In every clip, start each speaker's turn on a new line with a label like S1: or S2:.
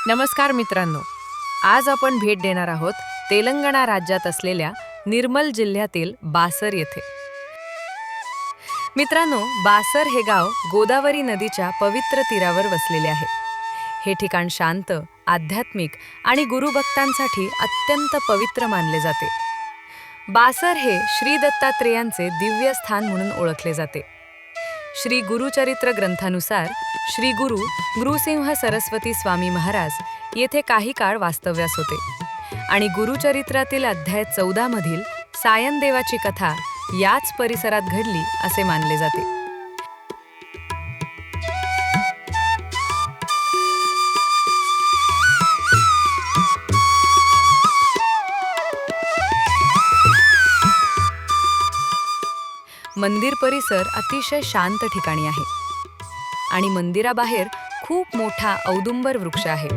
S1: नमस्कार मित्रांनो, आज आपण भेट देणार आहोत तेलंगणा राज्यात असलेल्या निर्मल जिल्ह्यातील बासर येथे। मित्रांनो, बासर हे गाव गोदावरी नदीच्या पवित्र तीरावर वसलेले आहे। हे ठिकाण शांत, आध्यात्मिक आणि गुरुभक्तांसाठी अत्यंत पवित्र मानले जाते। बासर हे श्री दत्तात्रेयांचे दिव्य स्थान म्हणून ओळखले जाते। श्री गुरुचरित्र ग्रंथानुसार श्री गुरु नृसिंह सरस्वती स्वामी महाराज येथे काही काळ वास्तव्यास होते आणि गुरुचरित्रातील अध्याय 14 मधील सायनदेवाची कथा याच परिसरात घडली असे मानले जाते। मंदिर परिसर अतिशय शांत ठिकाणी आहे आणि मंदिराबाहेर खूप मोठा औदुंबर वृक्ष आहे।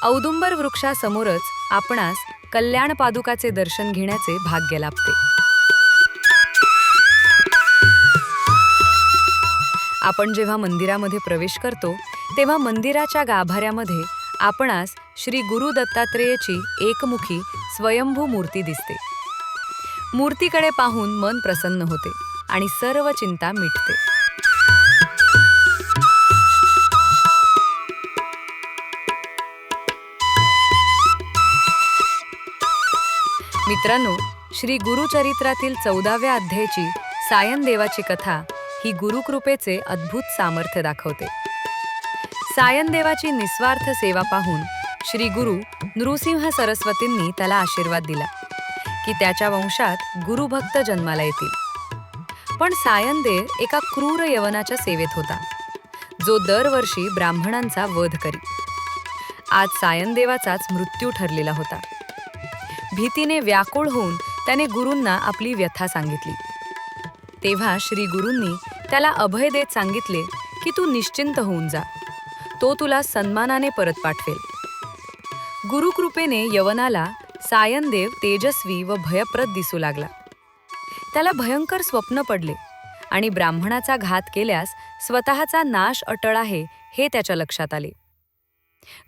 S1: औदुंबर वृक्षासमोरच आपणास कल्याण पादुकाचे दर्शन घेण्याचे भाग्य लाभते। आपण जेव्हा मंदिरामध्ये प्रवेश करतो तेव्हा मंदिराच्या गाभाऱ्यामध्ये आपणास श्री गुरु दत्तात्रेयाची एकमुखी स्वयंभू मूर्ती दिसते। मूर्तीकडे पाहून मन प्रसन्न होते आणि सर्व चिंता मिटते। मित्रांनो, श्री गुरुचरित्रातील 14व्या अध्यायाची सायनदेवाची कथा ही गुरुकृपेचे अद्भुत सामर्थ्य दाखवते। सायनदेवाची निस्वार्थ सेवा पाहून श्री गुरु नृसिंह सरस्वतींनी त्याला आशीर्वाद दिला की त्याच्या वंशात गुरुभक्त जन्माला येतील। पण सायनदेव एका क्रूर यवनाच्या सेवेत होता, जो दरवर्षी ब्राह्मणांचा वध करी। आज सायनदेवाचाच मृत्यू ठरलेला होता। भीतीने व्याकुळ होऊन त्याने गुरूंना आपली व्यथा सांगितली। तेव्हा श्री गुरूंनी त्याला अभय देत सांगितले की तू निश्चिंत होऊन जा, तो तुला सन्मानाने परत पाठवेल। गुरुकृपेने यवनाला सायनदेव तेजस्वी व भयप्रद दिसू लागला। त्याला भयंकर स्वप्न पडले आणि ब्राह्मणाचा घात केल्यास स्वतःचा नाश अटळ आहे हे त्याच्या लक्षात आले।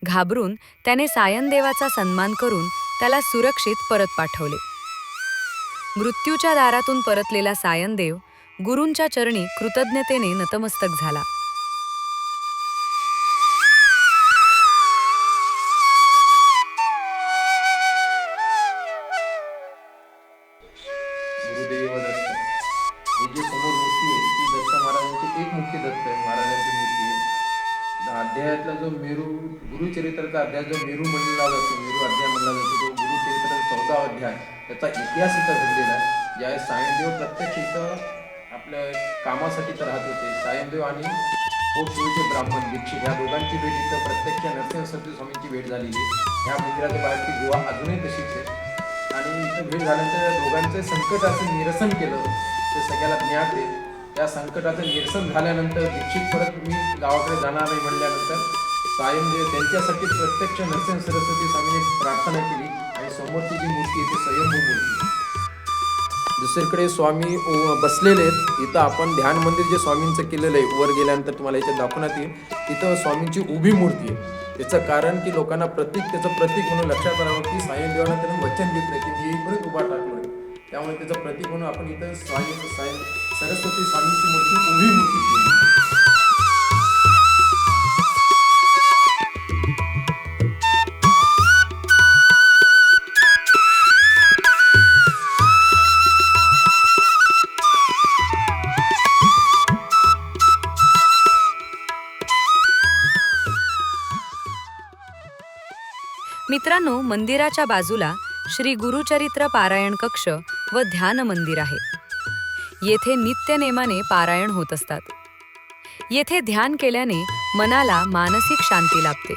S1: घाबरून त्याने सायनदेवाचा सन्मान करून त्याला सुरक्षित परत पाठवले। मृत्यूच्या दारातून परतलेला सायनदेव गुरूंच्या चरणी कृतज्ञतेने नतमस्तक झाला।
S2: गुरुदेव दत्त ही जी समोर मूर्ती आहे ती दत्त महाराजांची एकमुखी दत्त महाराजांची मूर्ती आहे। अध्यायातला जो मेरू गुरुचरित्राचा अध्याय जो मेरू म्हणला जातो, मेरू अध्याय म्हणला जातो, तो गुरुचरित्राचा 14वा अध्याय त्याचा इतिहास इथं घडलेला आहे। ज्यावेळेस सायनदेव प्रत्यक्ष इथं आपल्या कामासाठी तर राहत होते। सायनदेव आणि पोटशिवचे ब्राह्मण दीक्षित ह्या दोघांची भेट इथं प्रत्यक्ष नरसिंह सरस्वती स्वामींची भेट झालेली आहे। ह्या मंदिराच्या बाहेरची गुहा अजूनही तशीच आहे आणि इथं भेट झाल्यानंतर या दोघांचे संकटाचं निरसन केलं ते सगळ्याला ज्ञात आहे। त्या संकटाचं निरसन झाल्यानंतर दीक्षित परत मी गावाकडे जाणार नाही म्हणल्यानंतर सायनदेव त्यांच्यासाठी प्रत्यक्ष नरसिंह सरस्वती स्वामींनी प्रार्थना केली आणि समोरची जी मूर्ती आहे ती स्वयंभू मूर्ती। दुसरीकडे स्वामी बसलेले आहेत। इथं आपण ध्यान मंदिर जे स्वामींचं केलेलं आहे, वर गेल्यानंतर तुम्हाला याच्यात दाखवण्यात येईल, तिथं स्वामींची उभी मूर्ती आहे। त्याचं कारण की लोकांना त्याचं प्रतीक म्हणून लक्षात राहावं की सायनदेवानं त्यांना वचन घेतलं की मी येईपर्यंत उभा टाकलोय, त्यामुळे त्याचं प्रतीक म्हणून आपण इथं सरस्वती स्वामींची मूर्ती उभी मूर्ती ठेवली।
S1: मित्रांनो, मंदिराच्या बाजूला श्री गुरुचरित्र पारायण कक्ष व ध्यान मंदिर आहे। येथे नित्यनेमाने पारायण होत असतात। येथे ध्यान केल्याने मनाला मानसिक शांती लाभते।